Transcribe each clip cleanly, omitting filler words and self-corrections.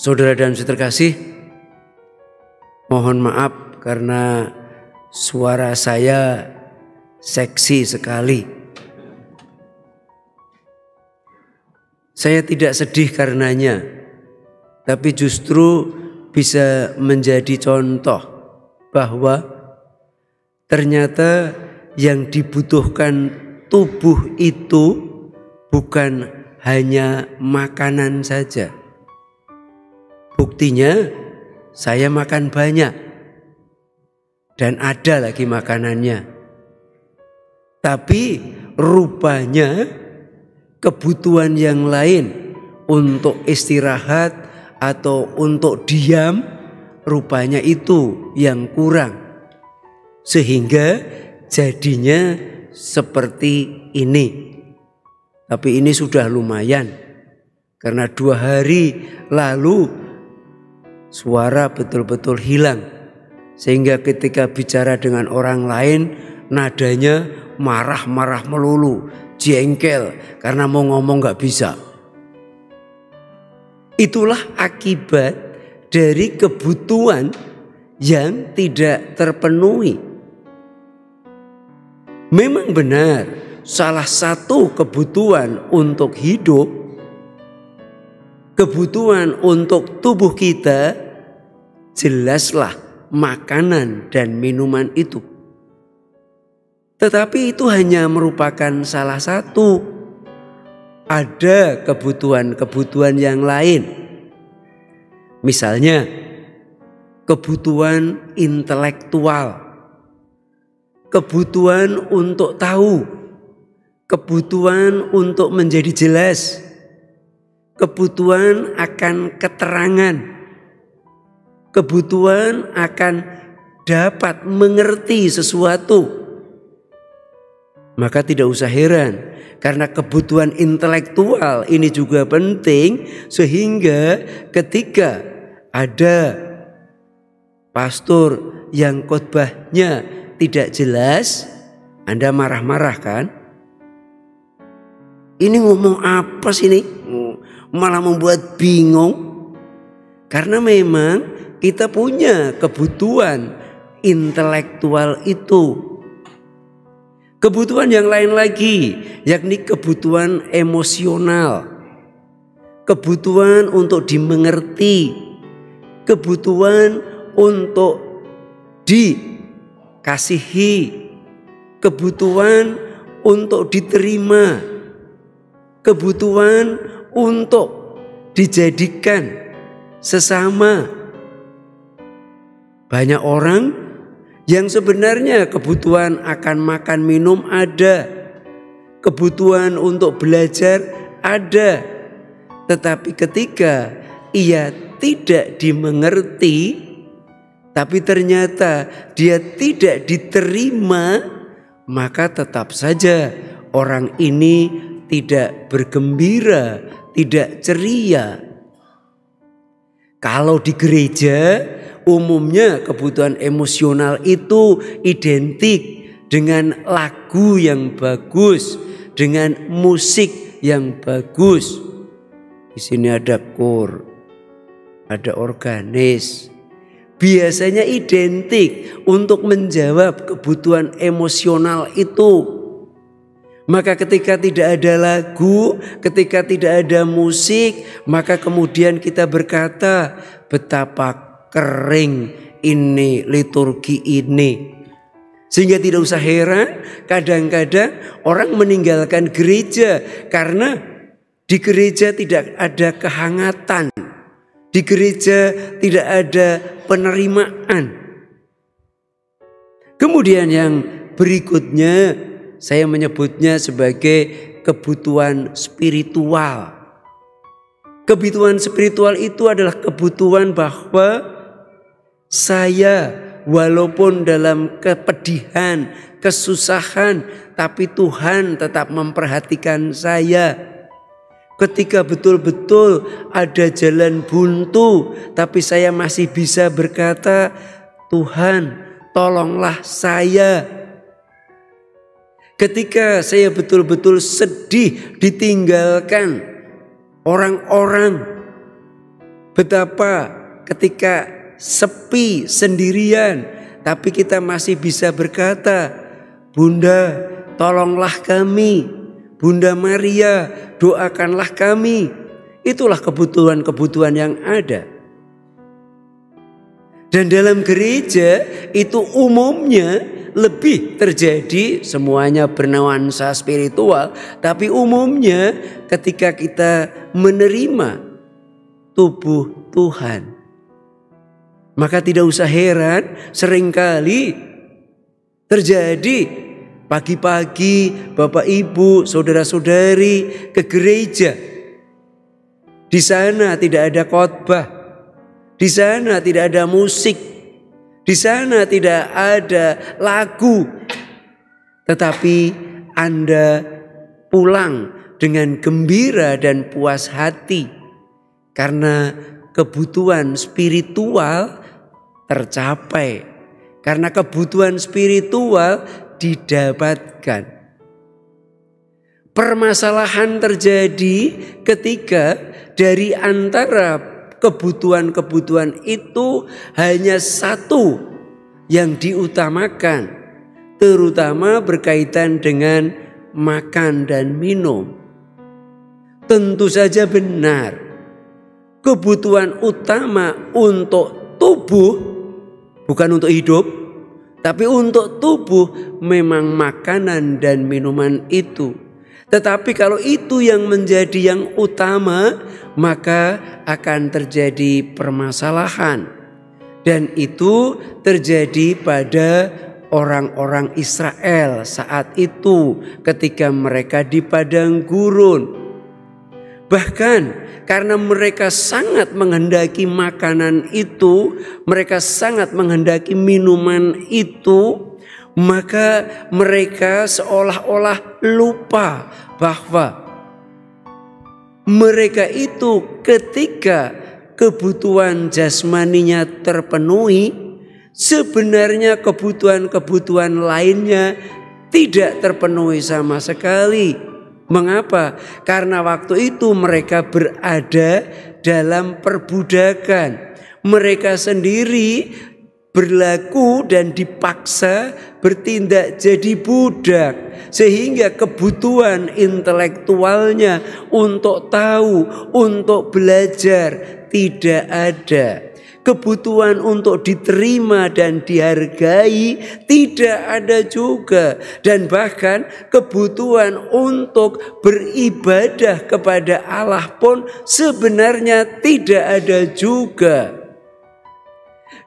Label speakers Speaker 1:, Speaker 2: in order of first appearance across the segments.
Speaker 1: Saudara dan saudara terkasih, mohon maaf karena suara saya seksi sekali. Saya tidak sedih karenanya, tapi justru bisa menjadi contoh bahwa ternyata yang dibutuhkan tubuh itu bukan hanya makanan saja. Buktinya saya makan banyak dan ada lagi makanannya. Tapi rupanya kebutuhan yang lain untuk istirahat atau untuk diam, rupanya itu yang kurang. Sehingga jadinya seperti ini. Tapi ini sudah lumayan. Karena 2 hari lalu suara betul-betul hilang. Sehingga ketika bicara dengan orang lain nadanya marah-marah melulu, jengkel karena mau ngomong gak bisa. Itulah akibat dari kebutuhan yang tidak terpenuhi. Memang benar, salah satu kebutuhan untuk hidup, kebutuhan untuk tubuh kita, jelaslah makanan dan minuman itu. Tetapi itu hanya merupakan salah satu. Ada kebutuhan-kebutuhan yang lain. Misalnya kebutuhan intelektual, kebutuhan untuk tahu, kebutuhan untuk menjadi jelas, kebutuhan akan keterangan, kebutuhan akan dapat mengerti sesuatu. Maka tidak usah heran, karena kebutuhan intelektual ini juga penting, sehingga ketika ada pastor yang khotbahnya tidak jelas, Anda marah-marah kan? Ini ngomong apa sih ini? Malah membuat bingung. Karena memang kita punya kebutuhan intelektual itu. Kebutuhan yang lain lagi, yakni kebutuhan emosional, kebutuhan untuk dimengerti, kebutuhan untuk dikasihi, kebutuhan untuk diterima, kebutuhan untuk dijadikan sesama. Banyak orang yang sebenarnya kebutuhan akan makan minum ada, kebutuhan untuk belajar ada, tetapi ketika ia tidak dimengerti, tapi ternyata dia tidak diterima, maka tetap saja orang ini tidak bergembira, tidak ceria. Kalau di gereja umumnya kebutuhan emosional itu identik dengan lagu yang bagus, dengan musik yang bagus. Di sini ada kor, ada organis. Biasanya identik untuk menjawab kebutuhan emosional itu. Maka ketika tidak ada lagu, ketika tidak ada musik, maka kemudian kita berkata, betapa kering ini liturgi ini. Sehingga tidak usah heran kadang-kadang orang meninggalkan gereja karena di gereja tidak ada kehangatan, di gereja tidak ada penerimaan. Kemudian yang berikutnya saya menyebutnya sebagai kebutuhan spiritual. Kebutuhan spiritual itu adalah kebutuhan bahwa saya walaupun dalam kepedihan, kesusahan, tapi Tuhan tetap memperhatikan saya. Ketika betul-betul ada jalan buntu, tapi saya masih bisa berkata, Tuhan tolonglah saya. Ketika saya betul-betul sedih ditinggalkan orang-orang, Betapa ketika sepi, sendirian, tapi kita masih bisa berkata, Bunda, tolonglah kami. Bunda Maria, doakanlah kami. Itulah kebutuhan-kebutuhan yang ada. Dan dalam gereja itu umumnya lebih terjadi, semuanya bernuansa spiritual, tapi umumnya ketika kita menerima tubuh Tuhan, maka tidak usah heran seringkali terjadi pagi-pagi Bapak Ibu, saudara-saudari ke gereja. Di sana tidak ada khotbah, di sana tidak ada musik, di sana tidak ada lagu, tetapi Anda pulang dengan gembira dan puas hati karena kebutuhan spiritual tercapai, karena kebutuhan spiritual didapatkan. Permasalahan terjadi ketika dari antara kebutuhan-kebutuhan itu hanya satu yang diutamakan, terutama berkaitan dengan makan dan minum. Tentu saja benar, kebutuhan utama untuk tubuh, bukan untuk hidup, tapi untuk tubuh memang makanan dan minuman itu. Tetapi kalau itu yang menjadi yang utama, maka akan terjadi permasalahan. Dan itu terjadi pada orang-orang Israel saat itu ketika mereka di padang gurun. Bahkan karena mereka sangat menghendaki makanan itu, mereka sangat menghendaki minuman itu, maka mereka seolah-olah lupa bahwa mereka itu ketika kebutuhan jasmaninya terpenuhi, sebenarnya kebutuhan-kebutuhan lainnya tidak terpenuhi sama sekali. Mengapa? Karena waktu itu mereka berada dalam perbudakan. Mereka sendiri berlaku dan dipaksa bertindak jadi budak, sehingga kebutuhan intelektualnya untuk tahu, untuk belajar tidak ada. Kebutuhan untuk diterima dan dihargai tidak ada juga. Dan bahkan kebutuhan untuk beribadah kepada Allah pun sebenarnya tidak ada juga.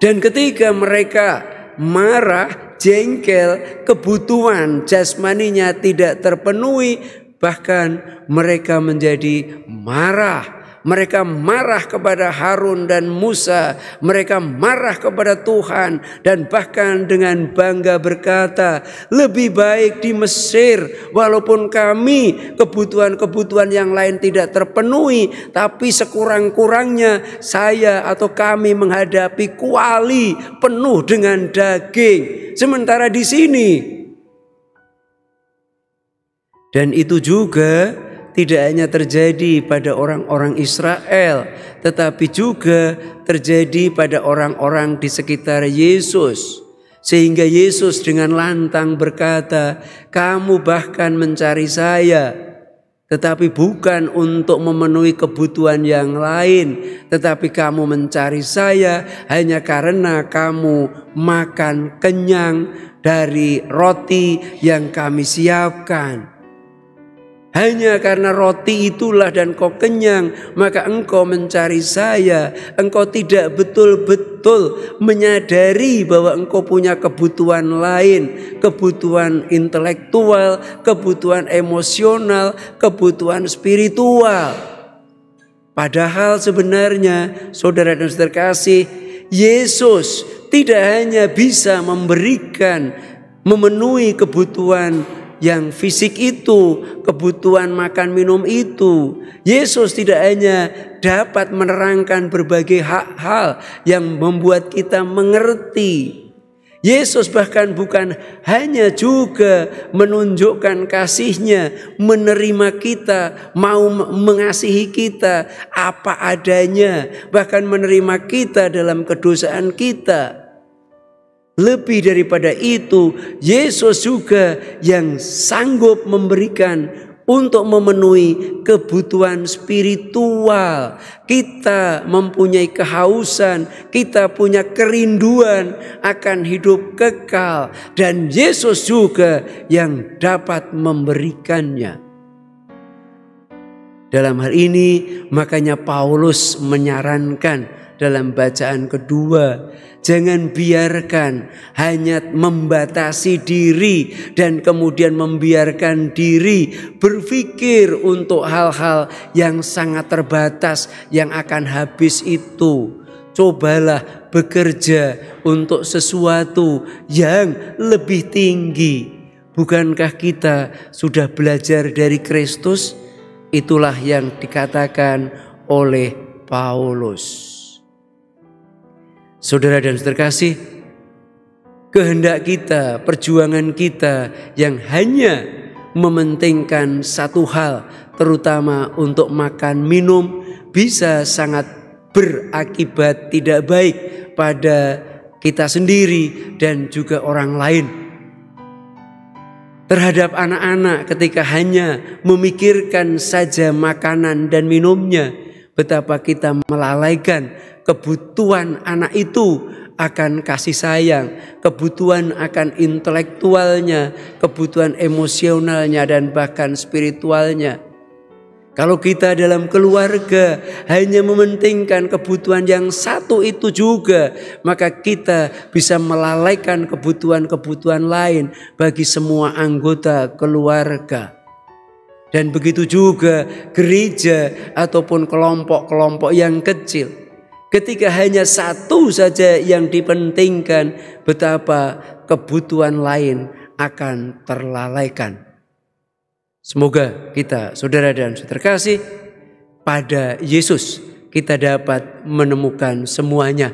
Speaker 1: Dan ketika mereka marah, jengkel, kebutuhan jasmaninya tidak terpenuhi, bahkan mereka menjadi marah. Mereka marah kepada Harun dan Musa, mereka marah kepada Tuhan, dan bahkan dengan bangga berkata, lebih baik di Mesir, walaupun kami kebutuhan-kebutuhan yang lain tidak terpenuhi, tapi sekurang-kurangnya saya atau kami menghadapi kuali penuh dengan daging. Sementara di sini, dan itu juga tidak hanya terjadi pada orang-orang Israel, tetapi juga terjadi pada orang-orang di sekitar Yesus. Sehingga Yesus dengan lantang berkata, kamu bahkan mencari saya, tetapi bukan untuk memenuhi kebutuhan yang lain, tetapi kamu mencari saya hanya karena kamu makan kenyang dari roti yang kami siapkan. Hanya karena roti itulah dan kau kenyang, maka engkau mencari saya. Engkau tidak betul-betul menyadari bahwa engkau punya kebutuhan lain, kebutuhan intelektual, kebutuhan emosional, kebutuhan spiritual. Padahal sebenarnya saudara dan saudara kasih, Yesus tidak hanya bisa memenuhi kebutuhan yang fisik itu, kebutuhan makan minum itu. Yesus tidak hanya dapat menerangkan berbagai hal yang membuat kita mengerti. Yesus bahkan bukan hanya juga menunjukkan kasih-Nya, menerima kita, mau mengasihi kita apa adanya, bahkan menerima kita dalam kedosaan kita. Lebih daripada itu, Yesus juga yang sanggup memberikan untuk memenuhi kebutuhan spiritual. Kita mempunyai kehausan, kita punya kerinduan akan hidup kekal, dan Yesus juga yang dapat memberikannya. Dalam hal ini makanya Paulus menyarankan dalam bacaan kedua, jangan biarkan hanya membatasi diri dan kemudian membiarkan diri berpikir untuk hal-hal yang sangat terbatas yang akan habis itu. Cobalah bekerja untuk sesuatu yang lebih tinggi. Bukankah kita sudah belajar dari Kristus? Itulah yang dikatakan oleh Paulus. Saudara dan saudara kasih, kehendak kita, perjuangan kita yang hanya mementingkan satu hal, terutama untuk makan minum, bisa sangat berakibat tidak baik pada kita sendiri dan juga orang lain. Terhadap anak-anak, ketika hanya memikirkan saja makanan dan minumnya, betapa kita melalaikan kebutuhan anak itu akan kasih sayang, kebutuhan akan intelektualnya, kebutuhan emosionalnya, dan bahkan spiritualnya. Kalau kita dalam keluarga hanya mementingkan kebutuhan yang satu itu juga, maka kita bisa melalaikan kebutuhan-kebutuhan lain bagi semua anggota keluarga. Dan begitu juga gereja ataupun kelompok-kelompok yang kecil. Ketika hanya satu saja yang dipentingkan, betapa kebutuhan lain akan terlalaikan. Semoga kita, saudara dan saudara kasih, pada Yesus kita dapat menemukan semuanya.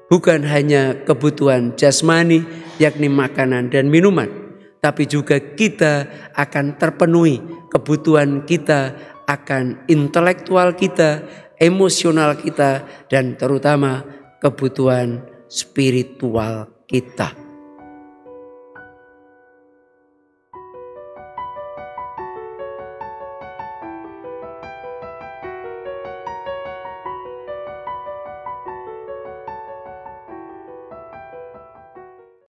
Speaker 1: Bukan hanya kebutuhan jasmani, yakni makanan dan minuman, tapi juga kita akan terpenuhi kebutuhan kita akan intelektual kita, emosional kita, dan terutama kebutuhan spiritual kita.